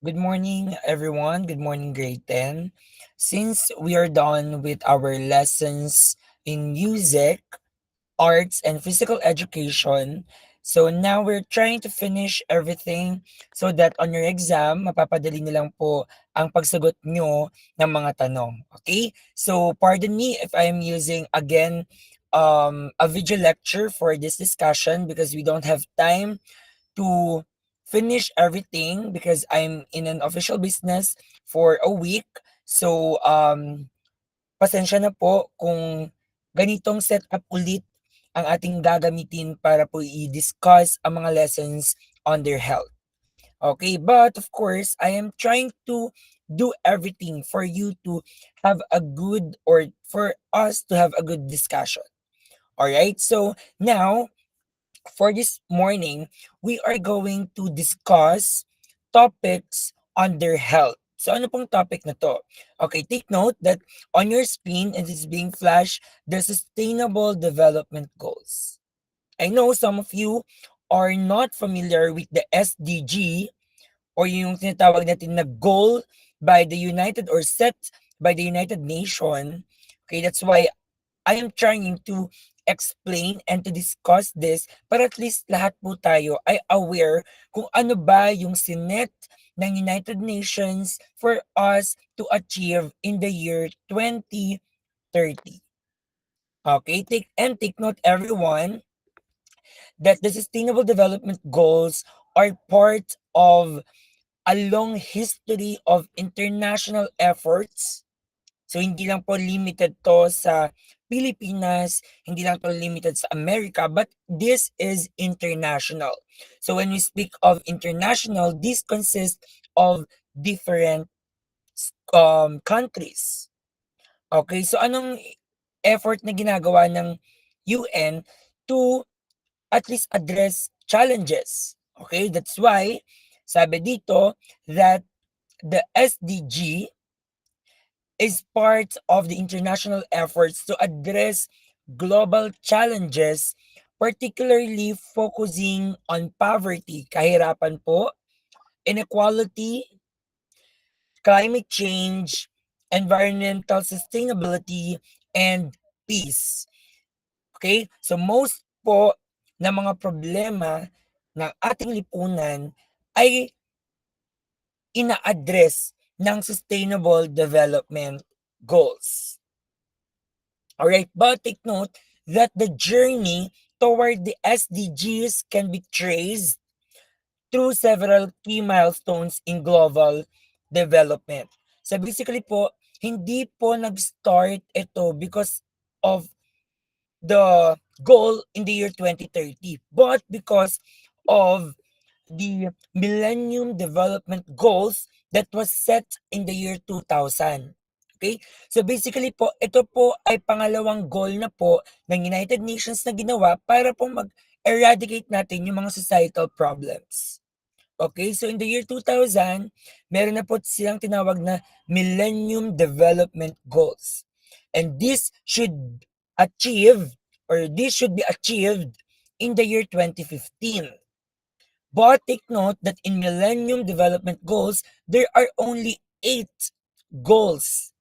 Good morning, everyone. Good morning, grade 10. Since we are done with our lessons in music, arts, and physical education, so now we're trying to finish everything so that on your exam, mapapadali na lang po ang pagsagot nyo ng mga tanong. Okay? So, pardon me if I'm using again a video lecture for this discussion because we don't have time to finish everything because I'm in an official business for a week. So, pasensya na po kung ganitong setup ulit ang ating gagamitin para po i-discuss ang mga lessons on their health. Okay, but of course, I am trying to do everything for you to have a good or for us to have a good discussion. All right, so now for this morning, we are going to discuss topics on their health. So ano pong topic na to? Okay, take note that on your screen it is being flashed the Sustainable Development Goals. I know some of you are not familiar with the SDG or yung tinatawag natin na goal by the United or set by the United Nation. Okay, that's why I am trying to explain and to discuss this para at least lahat po tayo ay aware kung ano ba yung sinet ng United Nations for us to achieve in the year 2030. Okay, take note everyone that the Sustainable Development Goals are part of a long history of international efforts. So hindi lang po limited to sa Pilipinas, hindi lang to limited sa America, but this is international. So when we speak of international, this consists of different countries. Okay, so anong effort na ginagawa ng UN to at least address challenges? Okay, that's why sabi dito that the SDG is part of the international efforts to address global challenges, particularly focusing on poverty, kahirapan po, inequality, climate change, environmental sustainability, and peace. Okay? So most po ng mga problema ng ating lipunan ay ina-address ng Sustainable Development Goals. Alright, but take note that the journey toward the SDGs can be traced through several key milestones in global development. So basically po, hindi po nag-start ito because of the goal in the year 2030, but because of the Millennium Development Goals that was set in the year 2000. Okay? So basically po, ito po ay pangalawang goal na po ng United Nations na ginawa para po mag-eradicate natin yung mga societal problems. Okay? So in the year 2000, meron na po silang tinawag na Millennium Development Goals. And this should be achieved in the year 2015. But take note that in Millennium Development Goals, there are only 8 goals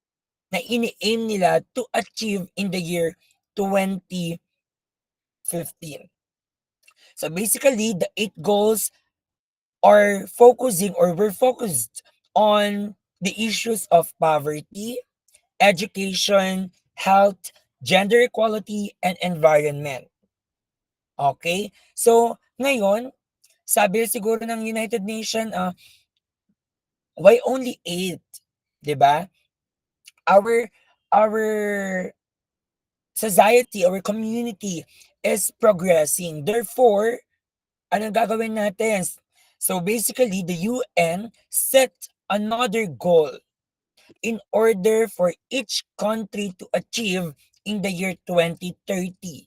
na ini-aim nila to achieve in the year 2015. So basically, the 8 goals are focusing or were focused on the issues of poverty, education, health, gender equality, and environment. Okay? So, ngayon, sabi siguro ng United Nations, why only 8? 'Di ba? Our society, our community is progressing. Therefore, anong gagawin natin? So basically, the UN set another goal in order for each country to achieve in the year 2030.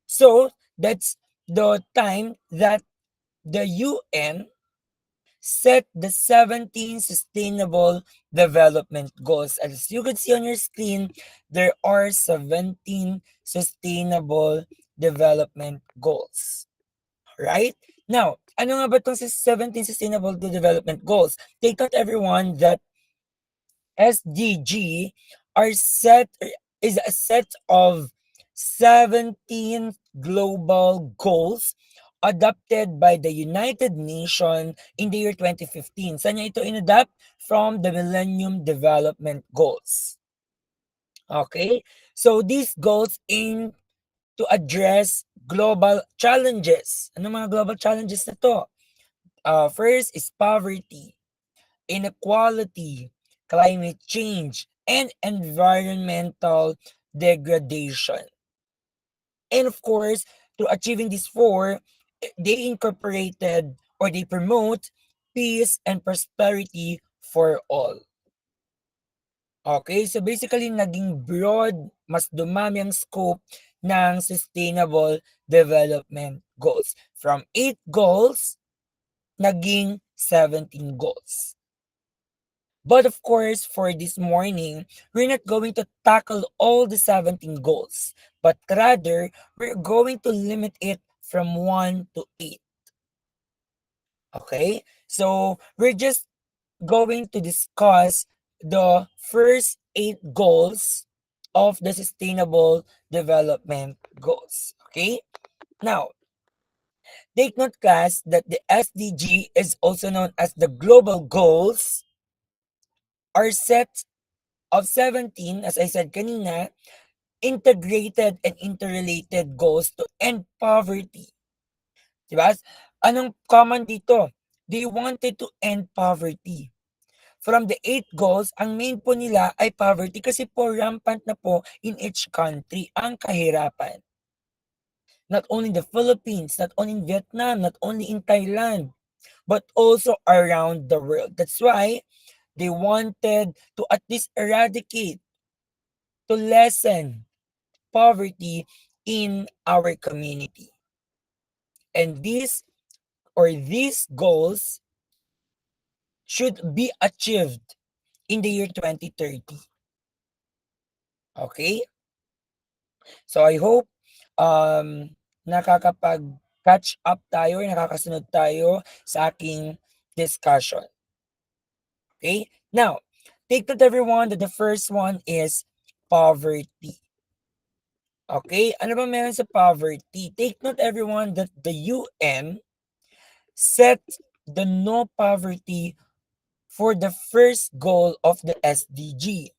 So that's the time that the UN set the 17 Sustainable Development Goals. As you can see on your screen, there are 17 Sustainable Development Goals. Right? Now, ano nga ba 'tong 17 Sustainable Development Goals? Take note everyone that SDG are set is a set of 17 global goals adopted by the United Nations in the year 2015. Saan niya ito inadapt? From the Millennium Development Goals. Okay? So these goals aim to address global challenges. Ano mga global challenges na to? First is poverty, inequality, climate change, and environmental degradation. And of course, to achieving these four, they incorporated or they promote peace and prosperity for all. Okay, so basically naging broad, mas dumami ang scope ng Sustainable Development Goals. From 8 goals, naging 17 goals. But of course, for this morning, we're not going to tackle all the 17 goals, but rather, we're going to limit it from 1 to 8. Okay? So, we're just going to discuss the first 8 goals of the Sustainable Development Goals. Okay? Now, take note, class, that the SDG is also known as the Global Goals are set of 17, as I said kanina, integrated and interrelated goals to end poverty. Diba? Anong common dito? They wanted to end poverty. From the 8 goals, ang main po nila ay poverty kasi po rampant na po in each country ang kahirapan. Not only in the Philippines, not only in Vietnam, not only in Thailand, but also around the world. That's why they wanted to at least eradicate, to lessen poverty in our community. And these goals should be achieved in the year 2030. Okay? So I hope nakakapag-catch up tayo, nakakasunod tayo sa aking discussion. Okay? Now, take note everyone that the first one is poverty. Okay? Ano ba meron sa poverty? Take note everyone that the UN set the no poverty for the first goal of the SDG.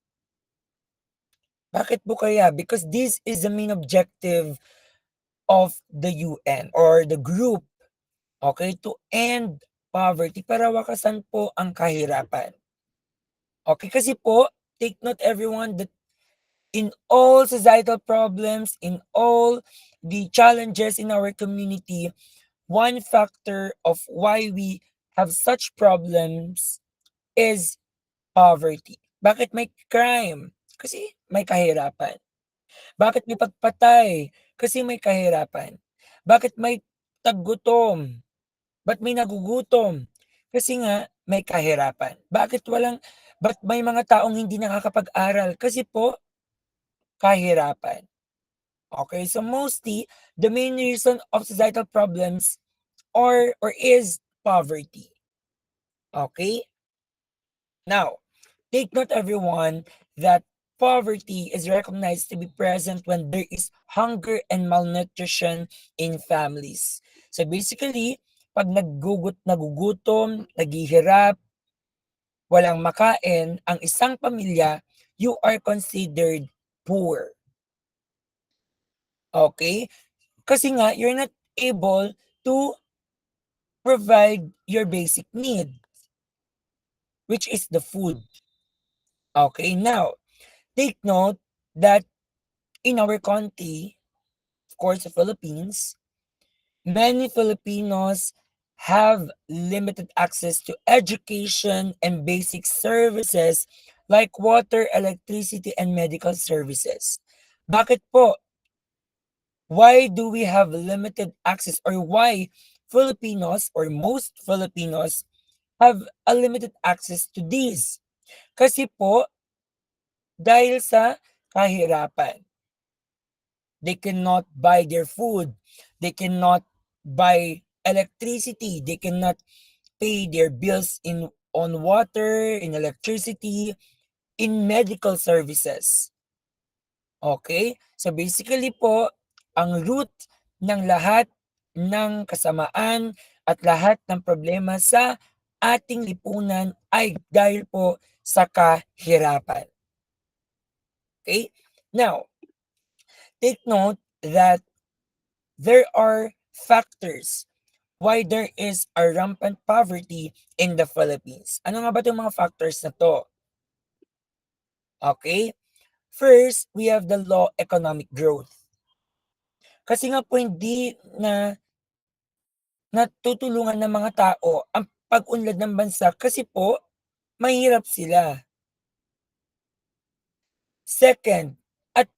Bakit po kaya? Because this is the main objective of the UN or the group, okay, to end poverty para wakasan po ang kahirapan. Okay, kasi po, take note everyone that in all societal problems, in all the challenges in our community, one factor of why we have such problems is poverty. Bakit may crime? Kasi may kahirapan. Bakit may pagpatay? Kasi may kahirapan. Bakit may taggutom? Ba't may nagugutom? Kasi nga may kahirapan. Ba't may mga taong hindi nakakapag-aral? Kasi po kahirapan. Okay, so mostly the main reason of societal problems or is poverty. Okay? Now, take note everyone that poverty is recognized to be present when there is hunger and malnutrition in families. So basically, pag nagugutom, naghihirap, walang makain ang isang pamilya, you are considered poor. Okay? Kasi nga, you're not able to provide your basic need, which is the food. Okay, now, take note that in our country, of course, the Philippines, many Filipinos have limited access to education and basic services like water, electricity, and medical services. Bakit po? Why do we have limited access or why Filipinos or most Filipinos have a limited access to these? Kasi po, dahil sa kahirapan. They cannot buy their food. They cannot buy electricity. They cannot pay their bills in on water, in electricity, in medical services. Okay? So basically po, ang root ng lahat ng kasamaan at lahat ng problema sa ating lipunan ay dahil po sa kahirapan. Okay? Now, take note that there are factors why there is a rampant poverty in the Philippines. Ano nga ba itong mga factors na to? Okay? First, we have the low economic growth. Kasi nga po hindi na natutulungan ng mga tao ang pag-unlad ng bansa kasi po mahirap sila. Second, at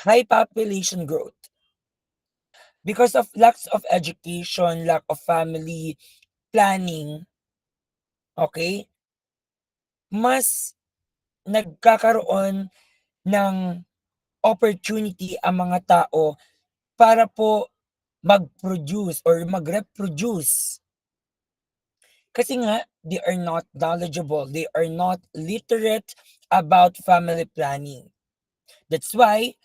high population growth. Because of lacks of education, lack of family planning, okay, mas nagkakaroon ng opportunity ang mga tao para po mag-produce or mag-reproduce. Kasi nga, they are not knowledgeable, they are not literate about family planning. That's why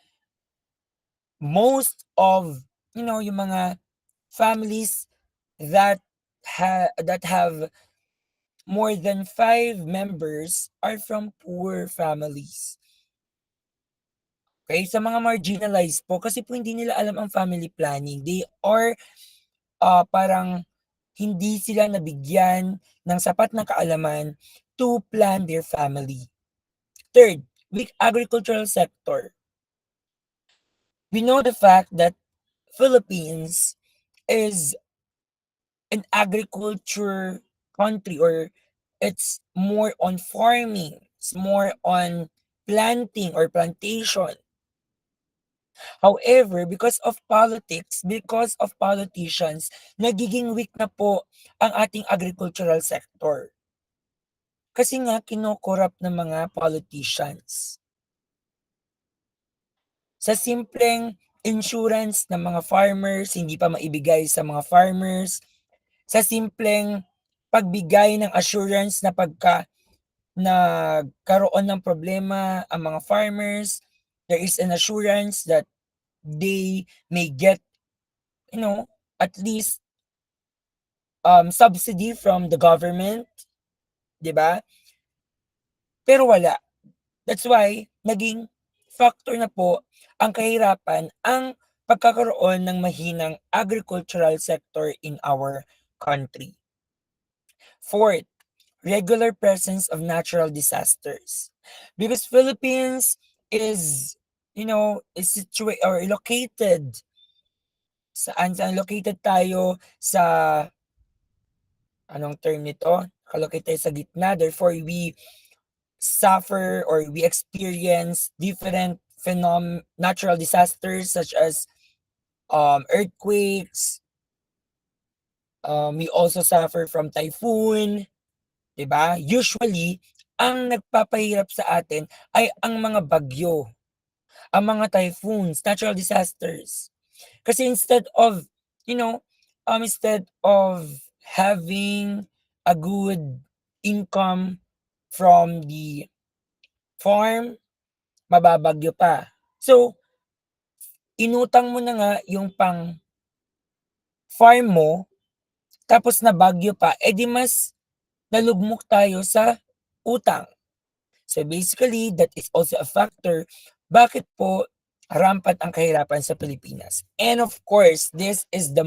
most of, yung mga families that that have more than 5 members are from poor families. Okay, sa mga marginalized po kasi po hindi nila alam ang family planning. They are parang hindi sila nabigyan ng sapat na kaalaman to plan their family. Third, weak agricultural sector. We know the fact that Philippines is an agriculture country, or it's more on farming, it's more on planting or plantation. However, because of politicians, nagiging weak na po ang ating agricultural sector. Kasi nga kino-corrupt ng mga politicians. Sa simpleng insurance ng mga farmers, hindi pa maibigay sa mga farmers. Sa simpleng pagbigay ng assurance na pagka nagkaroon ng problema ang mga farmers, there is an assurance that they may get, at least subsidy from the government, 'di ba? Pero wala. That's why naging factor na po ang kahirapan ang pagkakaroon ng mahinang agricultural sector in our country. Fourth, regular presence of natural disasters. Because Philippines is, is situated or located saan located tayo sa anong term nito? Nakalocate tayo sa gitna. Therefore, we suffer or we experience different natural disasters such as earthquakes. We also suffer from typhoon, 'di ba? Usually, ang nagpapahirap sa atin ay ang mga bagyo, ang mga typhoons, natural disasters. Kasi instead of having a good income from the farm, mababagyo pa. So, inutang mo na nga yung pang-farm mo, tapos nabagyo pa, di mas nalugmok tayo sa utang. So, basically, that is also a factor bakit po rampant ang kahirapan sa Pilipinas. And of course, this is the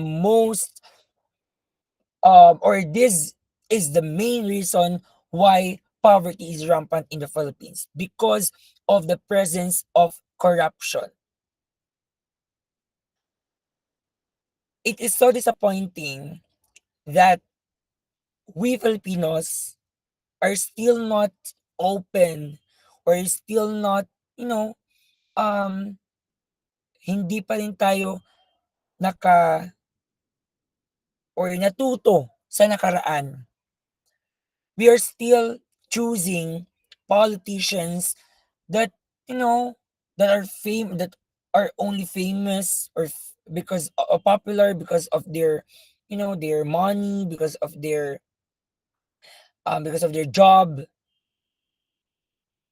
main reason why poverty is rampant in the Philippines, because of the presence of corruption. It is so disappointing that we Filipinos are still not open, or still not, you know, um, hindi pa rin tayo naka or natuto sa nakaraan. We are still choosing politicians that, that are only famous or because popular because of their their money, because of their job.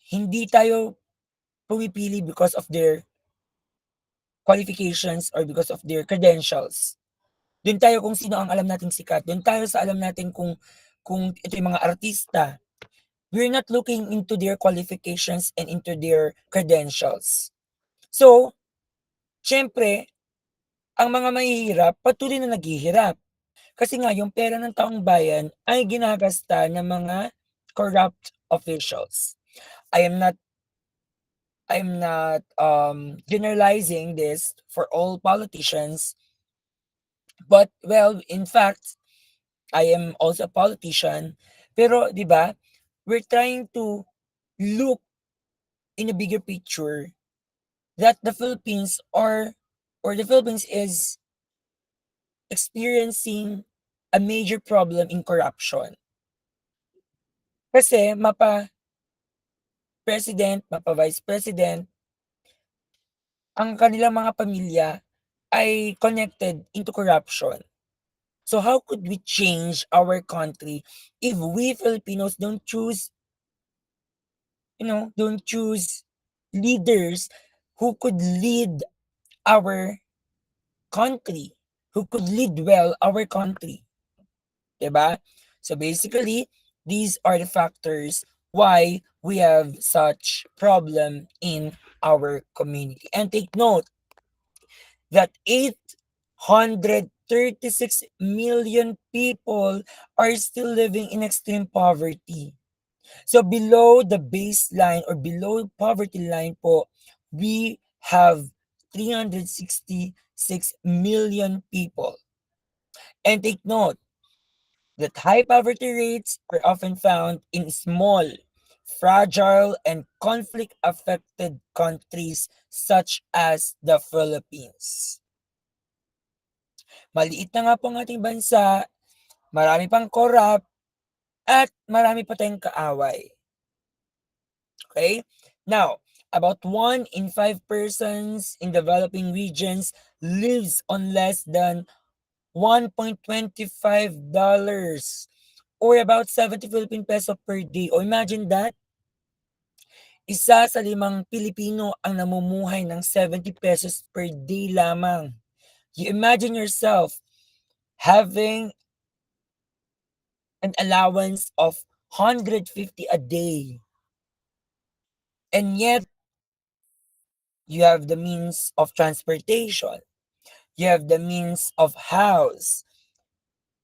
Hindi tayo pumipili because of their qualifications or because of their credentials. Do'n tayo kung sino ang alam nating sikat, do'n tayo sa alam natin kung ito yung mga artista. We're not looking into their qualifications and into their credentials. So, siyempre ang mga mahihirap patuloy na naghihirap. Kasi nga yung pera ng taong bayan ay ginagasta ng mga corrupt officials. I am not generalizing this for all politicians, but well, in fact, I am also a politician. Pero 'di ba, we're trying to look in a bigger picture that the Philippines is experiencing a major problem in corruption. Kasi mapa-president, mapa-vice president, ang kanilang mga pamilya ay connected into corruption. So how could we change our country if we Filipinos don't choose leaders who could lead our country, who could lead well our country, 'di ba? So basically, these are the factors why we have such problem in our community. And take note that 836 million people are still living in extreme poverty. So below the baseline or below poverty line po, we have 366 million people. And take note that high poverty rates are often found in small, fragile, and conflict affected countries such as the Philippines. Maliit na nga po ang ating bansa, marami pang corrupt, at marami pa tayong kaaway. Okay? Now, about 1 in 5 persons in developing regions lives on less than $1.25 or about 70 Philippine peso per day. O imagine that, 1 sa 5 Pilipino ang namumuhay ng 70 pesos per day lamang. You imagine yourself having an allowance of 150 a day, and yet you have the means of transportation, you have the means of house,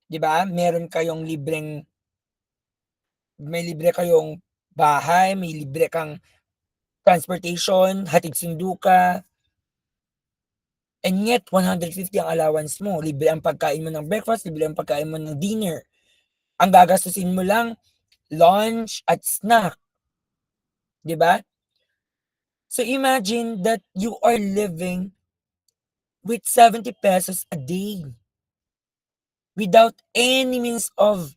'di ba? May libre kayong bahay, may libre kang transportation, hatid sundo ka, and yet 150 ang allowance mo. Libre ang pagkain mo ng breakfast, libre ang pagkain mo ng dinner. Ang gagastusin mo lang lunch at snack, 'di ba? So imagine that you are living with 70 pesos a day without any means of,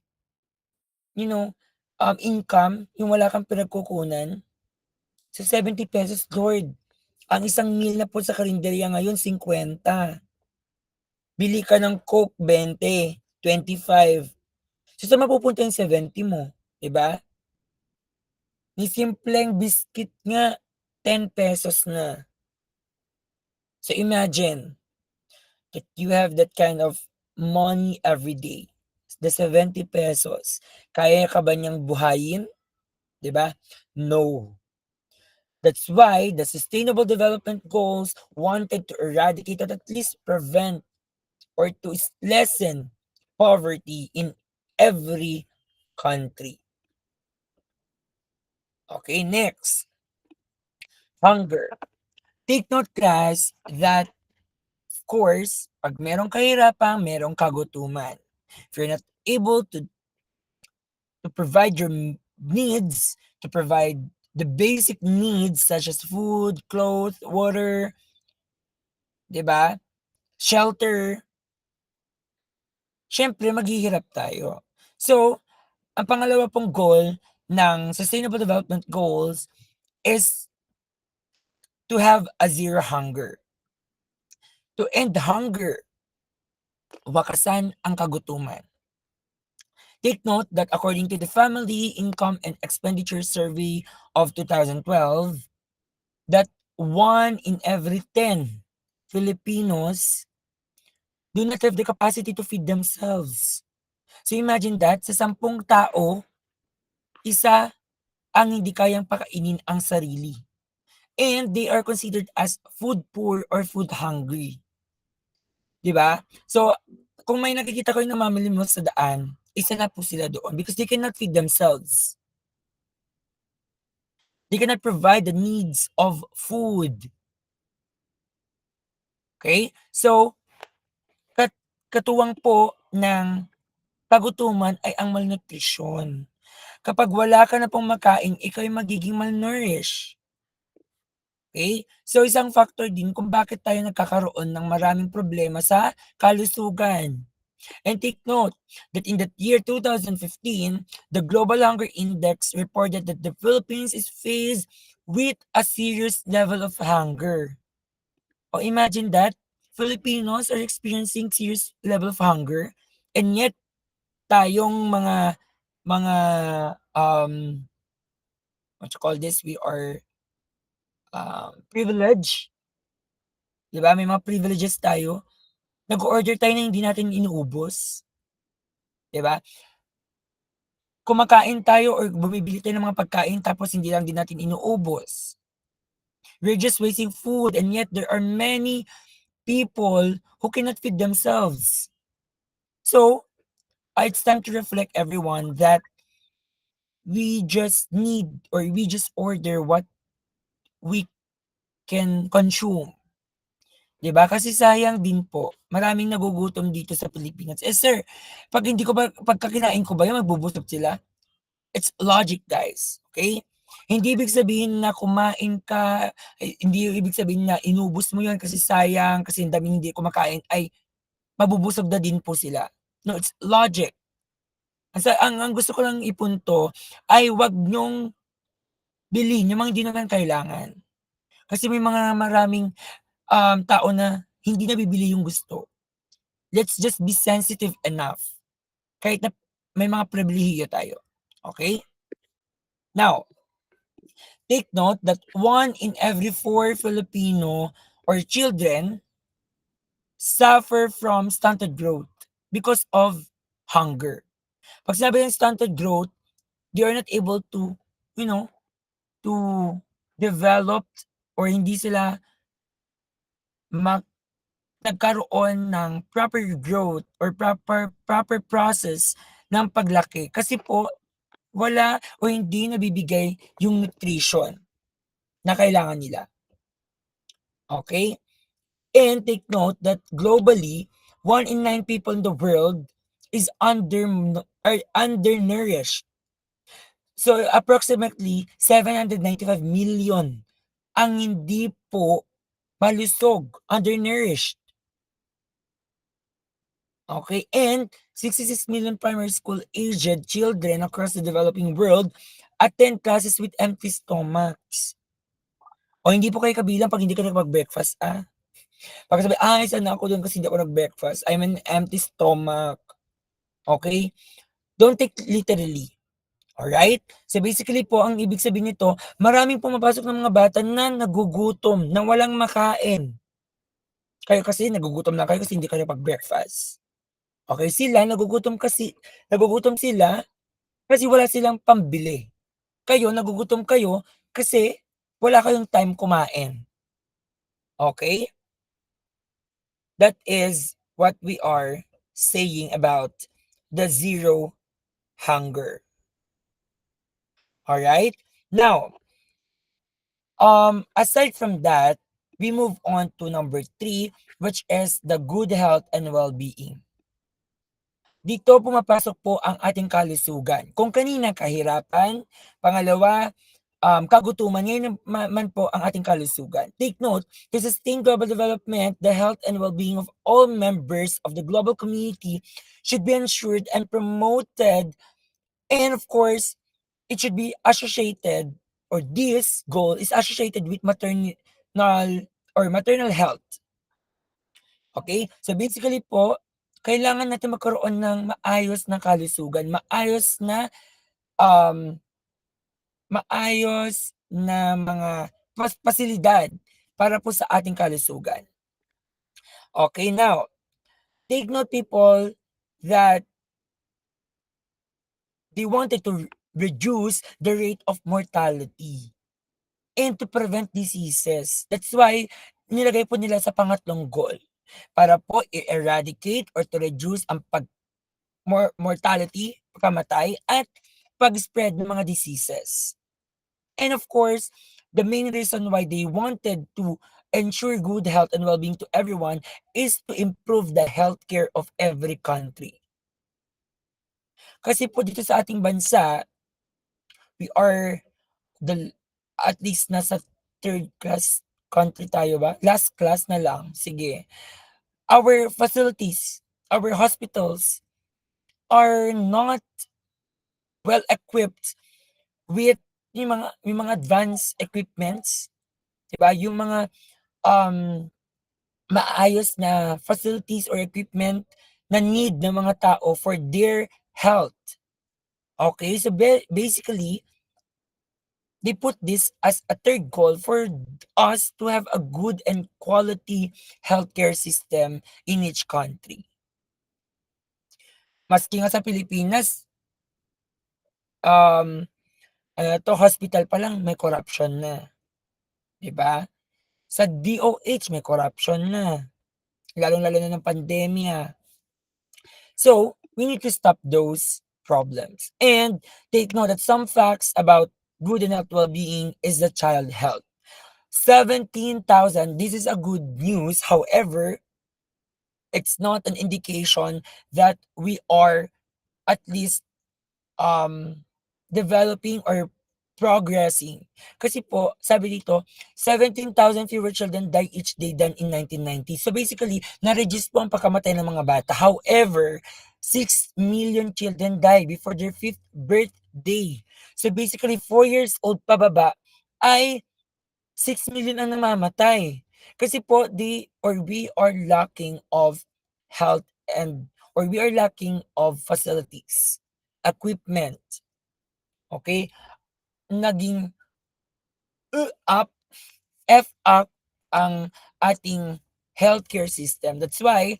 you know, income, yung wala kang pinagkukunan. Sa 70 pesos, Lord, ang isang meal na po sa karinderya ngayon 50. Bili ka ng Coke 20, 25. So saan mapupunta yung 70 mo, 'di ba? Ni simpleng biscuit nga 10 pesos na. So imagine that you have that kind of money every day. The 70 pesos, kaya ka ba niyang buhayin, 'di ba? No. That's why the Sustainable Development Goals wanted to eradicate or at least prevent or to lessen poverty in every country. Okay, next, hunger. Take note, class, that of course, pag merong kahirapan, merong kagutuman. If you're not able to provide your needs, to provide the basic needs such as food, clothes, water, 'di ba? Shelter, syempre maghihirap tayo. So, ang pangalawa pong goal ng Sustainable Development Goals is to have a zero hunger, to end hunger. wakasan ang kagutuman. Take note that according to the Family Income and Expenditure Survey of 2012, that 1 in every 10 Filipinos do not have the capacity to feed themselves. So imagine that, sa 10 tao, isa ang hindi kayang pakainin ang sarili. And they are considered as food poor or food hungry. 'Di ba? So, kung may nakikita kayong namamalimos sa daan, isa na po sila doon because they cannot feed themselves. They cannot provide the needs of food. Okay? So, kat katuwang po ng kagutuman ay ang malnutrisyon. Kapag wala ka na pong makain, ikaw ay magiging malnourished. Okay? So, isang factor din kung bakit tayo nagkakaroon ng maraming problema sa kalusugan. And take note that in the year 2015, the Global Hunger Index reported that the Philippines is faced with a serious level of hunger. O imagine that, Filipinos are experiencing serious level of hunger, and yet tayong mga what you call this, we are privileged, 'di ba? May mga privileges tayo. Nag-o-order tayo na hindi natin inuubos, 'di ba? Kumakain tayo or bumibili tayo ng mga pagkain tapos hindi lang din natin inuubos. We're just wasting food and yet there are many people who cannot feed themselves. So, it's time to reflect everyone that we just need or we just order what we can consume. 'Di ba? Kasi sayang din po, maraming nagugutom dito sa Pilipinas. Eh, sir, 'pag hindi ko ba pagka kinain ko ba 'yan magbubusog sila? It's logic, guys, okay? Hindi ibig sabihin na kumain ka, hindi ibig sabihin na inubos mo 'yun kasi sayang, kasi ang daming hindi kumakain ay mabubusog na din po sila. No, it's logic. Ang gusto ko lang ipunto ay 'wag niyong bilhin yung mga hindi naman kailangan. Kasi may mga maraming, tao na hindi nabibili yung gusto. Let's just be sensitive enough kahit na may mga pribilehiyo tayo, okey? Now, take note that 1 in every 4 Filipino or children suffer from stunted growth because of hunger. 'Pag sinabi ng stunted growth, they are not able to, you know, to develop or hindi sila mak nagkaroon ng proper growth or proper process ng paglaki kasi po wala o hindi nabibigay yung nutrition na kailangan nila, okey? And take note that globally, 1 in 9 people in the world is undernourished. So, approximately 795 million ang hindi po malusog, undernourished. Okay, and 66 million primary school aged children across the developing world attend classes with empty stomachs. O hindi po kayo kabilang 'pag hindi ka nakapag-breakfast, ah. Baka sabihin, "Ay, isa na ako dun kasi hindi ako nag-breakfast. I'm an empty stomach." Okay. Don't take literally, alright? So, basically po ang ibig sabihin nito, maraming pumapasok na mga bata na nagugutom, na walang makain. Kayo kasi nagugutom lang kayo kasi hindi kayo nakapag-breakfast. Okey, sila nagugutom sila kasi wala silang pambili. Kayo nagugutom kayo kasi wala kayong time kumain, okey? That is what we are saying about the zero hunger, alright? Now, aside from that, we move on to number 3, which is the good health and well-being. Dito pumapasok po ang ating kalusugan. Kung kanina kahirapan, pangalawa, kagutuman, ngayon naman po ang ating kalusugan. Take note, to sustain global development, the health and well-being of all members of the global community should be ensured and promoted, and of course, it should be associated, or this goal is associated with maternal health. Okay? So basically po, kailangan natin magkaroon ng maayos na kalusugan, um, maayos na mga pasilidad para po sa ating kalusugan. Okay, now, take note people that they wanted to reduce the rate of mortality and to prevent diseases. That's why nilagay po nila sa pangatlong goal para po i-eradicate or to reduce ang mortality, pagkamatay at pag-spread ng mga diseases. And of course, the main reason why they wanted to ensure good health and well-being to everyone is to improve the healthcare of every country. Kasi po dito sa ating bansa, we are the at least nasa third class country tayo ba? Last class na lang, sige. Our facilities, our hospitals are not well equipped with yung mga advanced equipments, 'di ba? Yung mga um maayos na facilities or equipment na need ng mga tao for their health. Okay? So basically, they put this as a third goal for us to have a good and quality healthcare system in each country. Maski nga sa Pilipinas, um, hospital pa lang may corruption na, 'di ba? Sa DOH may corruption na, lalong-lalo na ng pandemya. So, we need to stop those problems. And take note that some facts about good and health well-being is the child health. 17,000, this is a good news. However, it's not an indication that we are at least developing or progressing. Kasi po, sabi dito, 17,000 fewer children die each day than in 1990. So basically, na-reduce po ang pagkamatay ng mga bata. However, 6 million children die before their 5th birthday. So basically, 4 years old pababa ay 6 million ang namamatay. Kasi po, we are lacking of health or we are lacking of facilities, equipment. Okay? Naging up, up ang ating healthcare system. That's why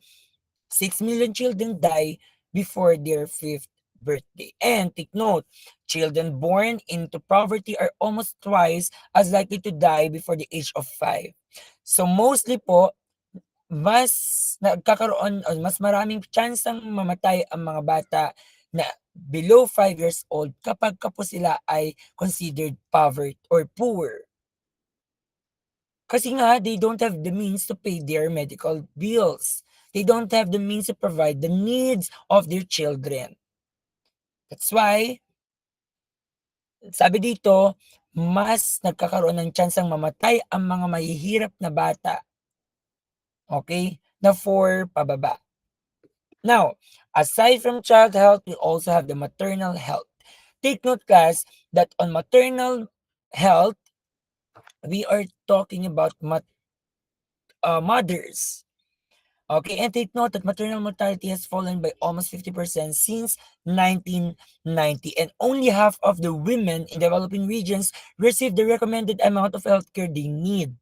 6 million children die before their 5th birthday. And take note, children born into poverty are almost twice as likely to die before the age of 5. So mostly po, mas mas maraming tsansang mamatay ang mga bata na below 5 years old kapagka po sila ay considered poverty or poor. Kasi nga they don't have the means to pay their medical bills. They don't have the means to provide the needs of their children. That's why, sabi dito, mas nagkakaroon ng tsansang mamatay ang mga mahihirap na bata. Okay? Na 4 pababa. Now, aside from child health, we also have the maternal health. Take note, class, that on maternal health, we are talking about mothers. Okay, and take note that maternal mortality has fallen by almost 50% since 1990, and only half of the women in developing regions receive the recommended amount of healthcare they need.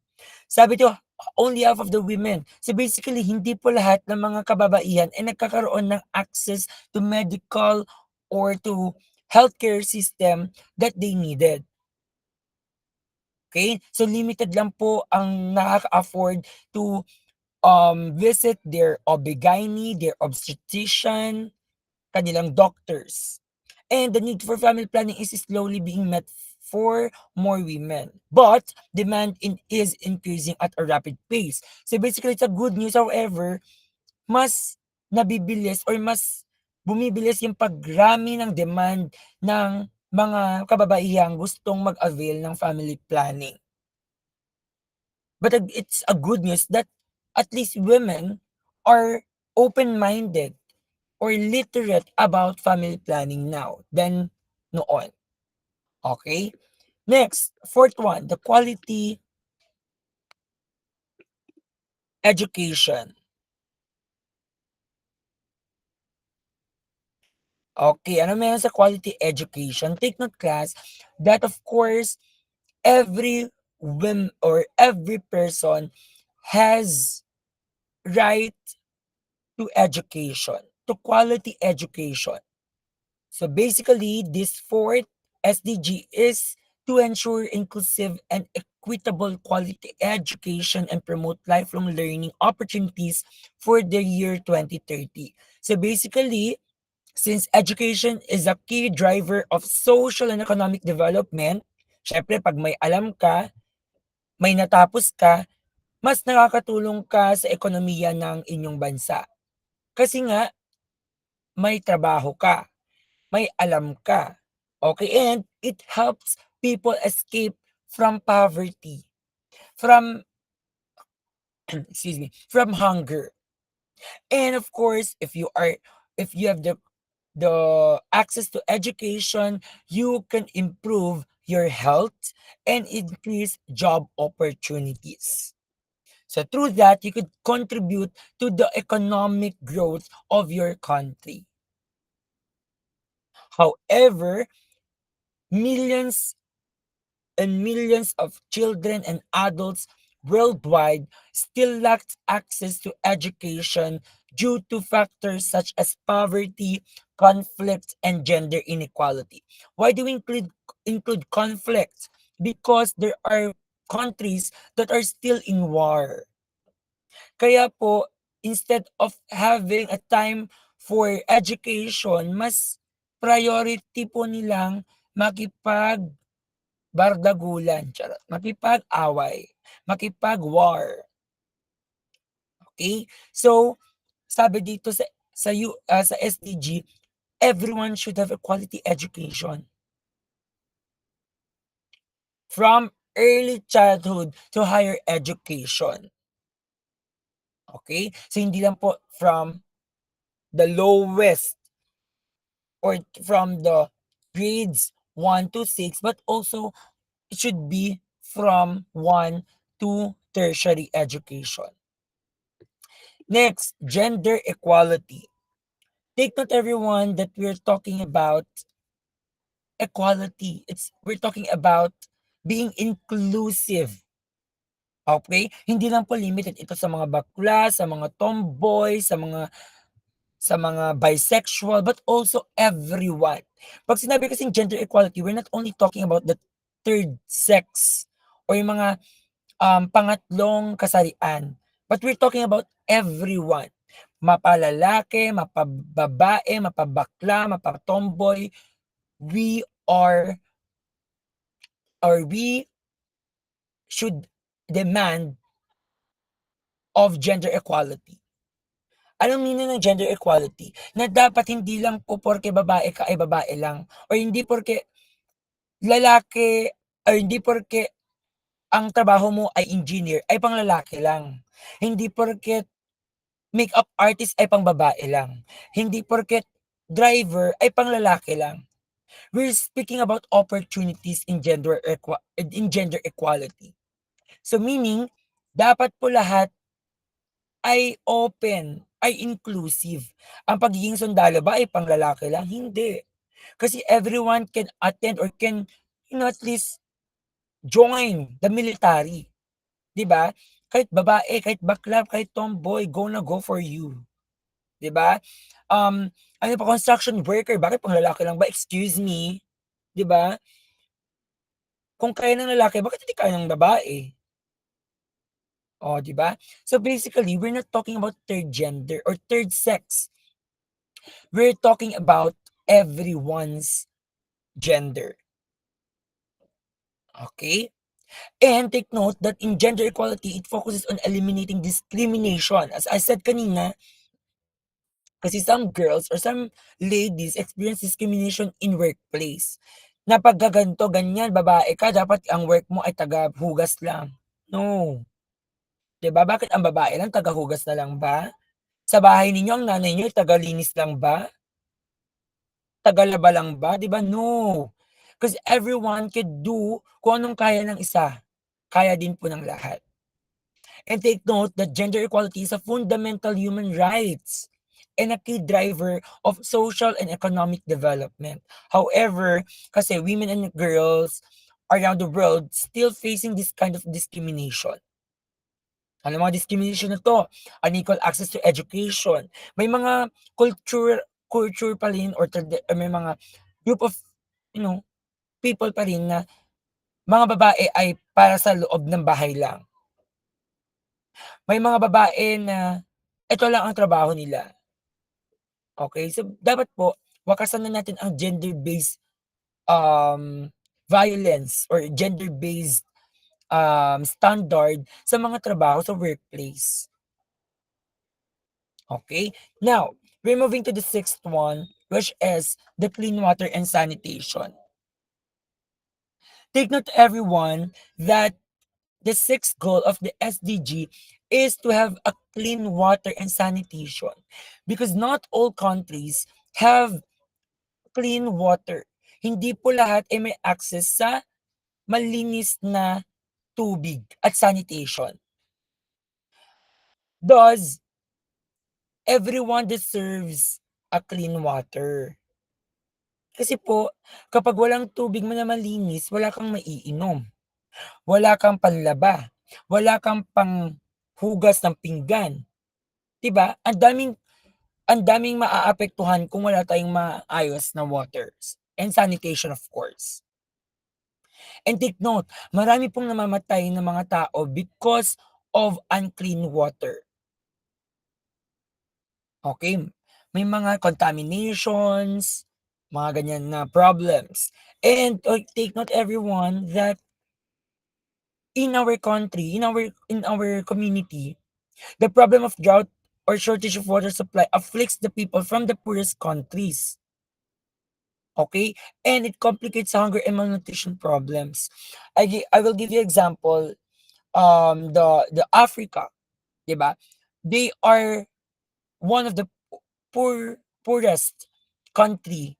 Sabi to, only half of the women. So basically, hindi po lahat ng mga kababaihan ay nagkakaroon ng access to medical or to healthcare system that they needed. Okay? So limited lang po ang nakaka-afford to visit their OB-GYN, their obstetrician, kanilang doctors. And the need for family planning is slowly being met for more women. But demand is increasing at a rapid pace. So basically, it's a good news. However, mas nabibilis or mas bumibilis yung pagrami ng demand ng mga kababaihang gustong mag-avail ng family planning. But it's a good news that at least women are open-minded or literate about family planning now than noon. Okay? Next, fourth one, the quality education. Okay, ano meron sa quality education? Take note class that of course every or every person has right to education, to quality education. So basically, this fourth SDG is to ensure inclusive and equitable quality education and promote lifelong learning opportunities for the year 2030. So basically, since education is a key driver of social and economic development, syempre pag may alam ka, may natapos ka, mas nakakatulong ka sa ekonomiya ng inyong bansa. Kasi nga, may trabaho ka, may alam ka. Okay, and it helps people escape from poverty, from excuse me, from hunger. And of course, if you have the access to education, you can improve your health and increase job opportunities. So through that, you could contribute to the economic growth of your country. However, millions and millions of children and adults worldwide still lack access to education due to factors such as poverty, conflict, and gender inequality. Why do we include conflict? Because there are countries that are still in war. Kaya po, instead of having a time for education, mas priority po nilang makipagbardagulan, charot, makipag-away, makipag-war, okey? So, sabi dito sa SDG, everyone should have a quality education from early childhood to higher education, okey? So, hindi lang po from the lowest or from the grades 1 to 6, but also it should be from 1 to tertiary education. Next, gender equality. Take note everyone that we're talking about equality. We're talking about being inclusive. Okay? Hindi lang po limited ito sa mga bakla, sa mga tomboy, sa mga bisexual, but also everyone. Pag sinabi kasing gender equality, we're not only talking about the third sex or yung mga pangatlong kasarian, but we're talking about everyone. Mapalalaki, mapababae, mapabakla, mapatomboy, we are or we should demand of gender equality. Anong meaning ng gender equality? Na dapat hindi lang po porke babae ka ay babae lang or hindi porke lalaki or hindi porke ang trabaho mo ay engineer ay panglalaki lang. Hindi porket makeup artist ay pangbabae lang. Hindi porket driver ay panglalaki lang. We're speaking about opportunities in gender equality. So meaning, dapat po lahat ay open, ay inclusive. Ang pagiging sundalo ba ay panglalaki lang? Hindi. Kasi everyone can attend or can, at least join the military, 'di ba? Kahit babae, kahit bakla, kahit tomboy, go na go for you, 'di ba? Ano pa, construction worker, bakit panglalaki lang ba? Excuse me, 'di ba? Kung kaya ng lalaki, bakit hindi kaya ng babae? Oh, 'di ba? So basically, we're not talking about third gender or third sex. We're talking about everyone's gender. Okay? And take note that in gender equality, it focuses on eliminating discrimination. As I said kanina, kasi some girls or some ladies experience discrimination in workplace. Na pagka ganito, ganyan, babae ka, dapat ang work mo ay taga-hugas lang. No. 'Di ba? Bakit ang babae lang, taga-hugas na lang ba? Sa bahay ninyo, ang nanay niyo ay taga-linis lang ba? Tagalaba lang ba, 'di ba? No. Because everyone can do kung anong kaya ng isa, kaya din po ng lahat. And take note that gender equality is a fundamental human rights. and a key driver of social and economic development. However, kasi women and girls around the world still facing this kind of discrimination. Ano mga discrimination na 'to? Unequal access to education, may mga culture pa rin or may mga group of, you know, people pa rin na mga babae ay para sa loob ng bahay lang. May mga babae na ito lang ang trabaho nila, okey? So, dapat po wakasan na natin ang gender-based, um, violence or gender-based, standard sa mga trabaho sa workplace, okey? Now, we're moving to the sixth one, which is the clean water and sanitation. Take note everyone that the sixth goal of the SDG is to have a clean water and sanitation because not all countries have clean water. Hindi po lahat ay may access sa malinis na tubig at sanitation. Thus, everyone deserves a clean water. Kasi po, kapag walang tubig na malinis, wala kang maiinom, wala kang panlaba, wala kang panghugas ng pinggan, 'di ba? Ang daming maaapektuhan kung wala tayong maayos na waters and sanitation of course. And take note, marami pong namamatay na mga tao because of unclean water, okey? May mga contaminations, mga ganyan na problems. And, take note everyone that in our country, in our community, the problem of drought or shortage of water supply afflicts the people from the poorest countries, okay? And it complicates hunger and malnutrition problems. I will give you example, the Africa, 'di ba? They are one of the poorest country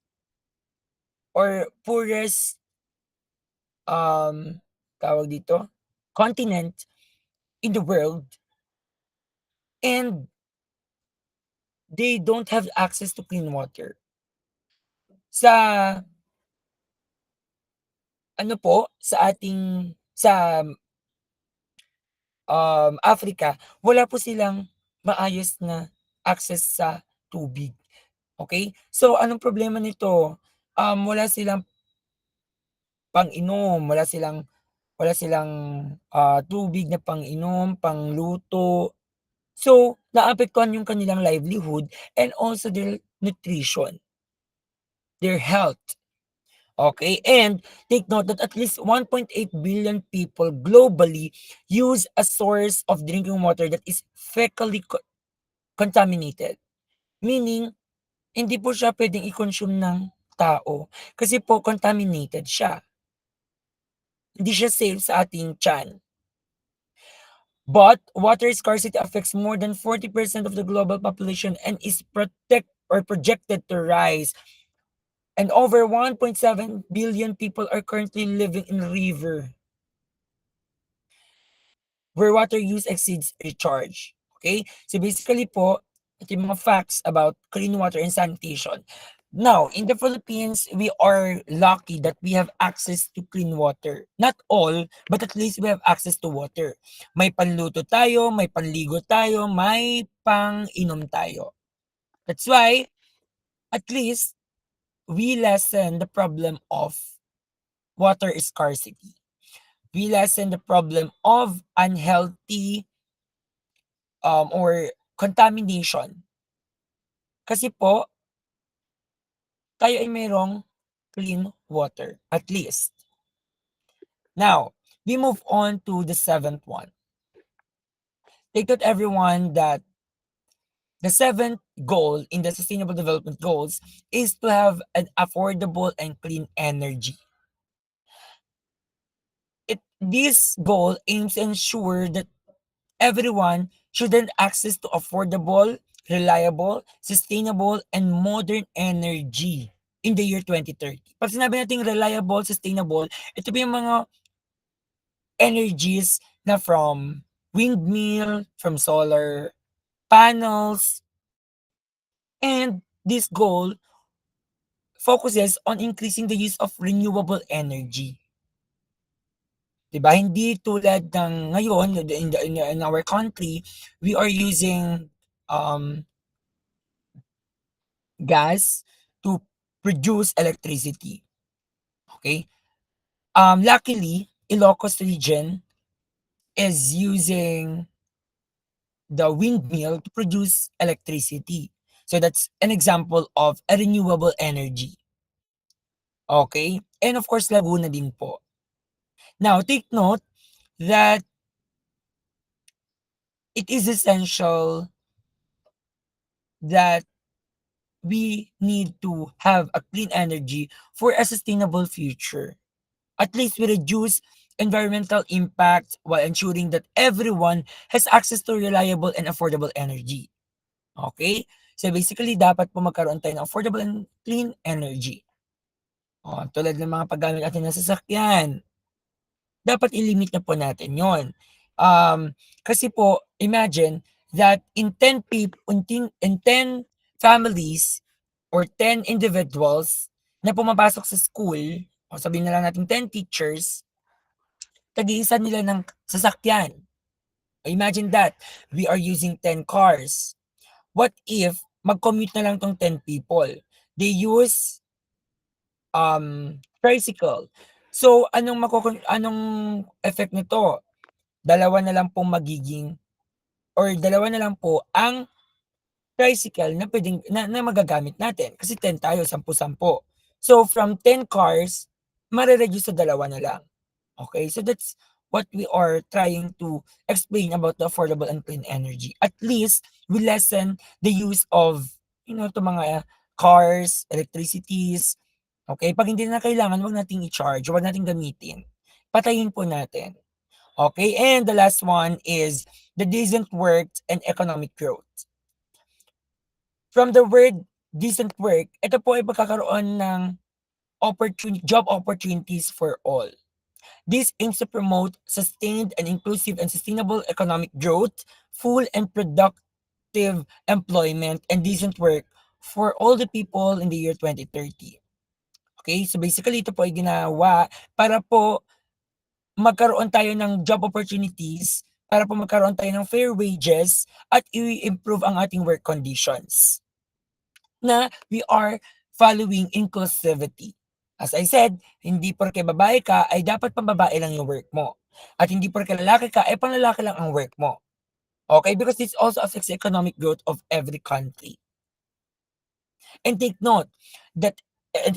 or poorest, um, tawag dito, continent in the world, and they don't have access to clean water. Sa ano po, sa Africa, wala po silang maayos na access sa tubig, okey? So, anong problema nito? Wala silang pang-inom, wala silang, tubig na pang-inom, pangluto. So, naapektuhan yung kanilang livelihood and also their nutrition, their health. Okay, and take note that at least 1.8 billion people globally use a source of drinking water that is fecally contaminated. Meaning, hindi po siya pwedeng i-consume ng tao kasi po contaminated siya. Hindi siya safe sa ating tiyan. But water scarcity affects more than 40% of the global population and is projected to rise. And over 1.7 billion people are currently living in river where water use exceeds recharge. Okay? So basically po, ito yung mga facts about clean water and sanitation. Now, in the Philippines, we are lucky that we have access to clean water. Not all, but at least we have access to water. May panluto tayo, may panligo tayo, may pang-inom tayo. That's why, at least, we lessen the problem of water scarcity. We lessen the problem of unhealthy, or contamination. Kasi po, tayo ay mayroong clean water, at least. Now, we move on to the seventh one. Take note everyone that the seventh goal in the Sustainable Development Goals is to have an affordable and clean energy. This goal aims to ensure that everyone should have access to affordable, reliable, sustainable, and modern energy in the year 2030. Pag sinabi nating reliable, sustainable, ito ba yung mga energies na from windmill, from solar panels, And this goal focuses on increasing the use of renewable energy. 'Di ba? Hindi tulad ng ngayon in our country, we are using um, gas to produce electricity. Okay? Luckily, Ilocos region is using the windmill to produce electricity. So that's an example of a renewable energy. Okay? And of course, Laguna din po. Now, take note that it is essential that we need to have a clean energy for a sustainable future. At least we reduce environmental impact while ensuring that everyone has access to reliable and affordable energy. Okay? So basically, dapat po magkaroon tayo ng affordable and clean energy. Tulad ng mga paggamit natin ng sasakyan, dapat i-limit na po natin yon. Kasi po, imagine that in 10 families or 10 individuals na pumapasok sa school, o sabihin na lang natin 10 teachers, tag-iisa nila ng sasakyan. Imagine that, we are using 10 cars. What if mag-commute na lang tong 10 people? They use tricycle. So anong effect nito? Dalawa na lang pong magiging or dalawa na lang po ang tricycle na na magagamit natin kasi 10 tayo, 10-10. So from 10 cars, mare-reduce sa dalawa na lang. Okay? So that's what we are trying to explain about the affordable and clean energy. At least we lessen the use of to mga cars, electricities. Okay? Pag hindi na kailangan, wag nating i-charge, wag nating gamitin. Patayin po natin. Okay? And the last one is the decent work and economic growth. From the word decent work, ito po ay pagkakaroon ng job opportunities for all. This aims to promote sustained and inclusive and sustainable economic growth, full and productive employment, and decent work for all the people in the year 2030. Okay, so basically ito po ay ginawa para po magkaroon tayo ng job opportunities, para po magkaroon tayo ng fair wages at i-improve ang ating work conditions. Na we are following inclusivity. As I said, hindi porke babae ka ay dapat pambabae lang yung work mo. At hindi porke lalaki ka ay panlalaki lang ang work mo. Okay? Because this also affects the economic growth of every country. And take note that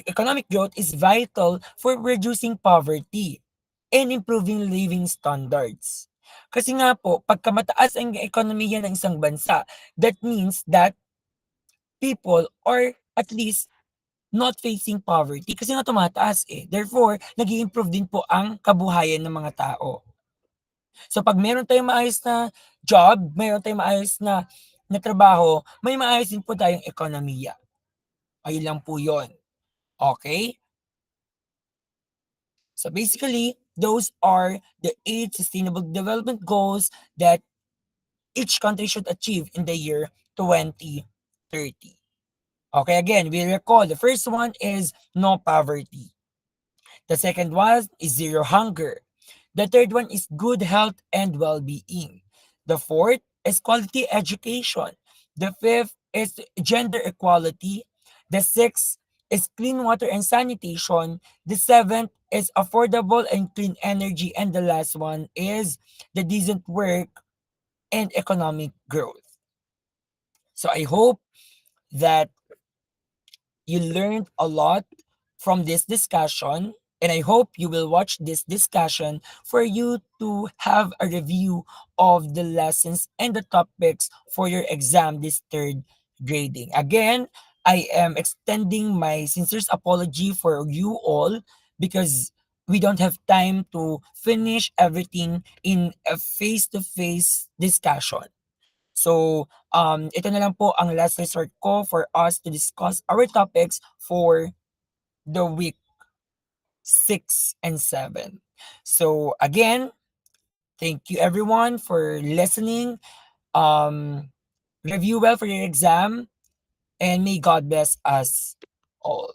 economic growth is vital for reducing poverty and improving living standards. Kasi nga po, pagka mataas ang ekonomiya ng isang bansa, that means that people are at least not facing poverty kasi nga tumataas eh. Therefore, nag improve din po ang kabuhayan ng mga tao. So pag meron tayong maayos na job, meron tayong maayos na trabaho, may maayos din po tayong ekonomiya. Ayun lang po yun. Okay? So basically, those are the 8 sustainable development goals that each country should achieve in the year 2030. Okay, again, we recall the first one is no poverty. The second one is zero hunger. The third one is good health and well-being. The fourth is quality education. The fifth is gender equality. The sixth is clean water and sanitation. The seventh is affordable and clean energy. And the last one is the decent work and economic growth. So I hope that you learned a lot from this discussion, and I hope you will watch this discussion for you to have a review of the lessons and the topics for your exam this third grading. Again, I am extending my sincere apology for you all because we don't have time to finish everything in a face-to-face discussion. So, ito na lang po ang last resort ko for us to discuss our topics for the week 6 and 7. So, again, thank you everyone for listening. Review well for your exam. And may God bless us all.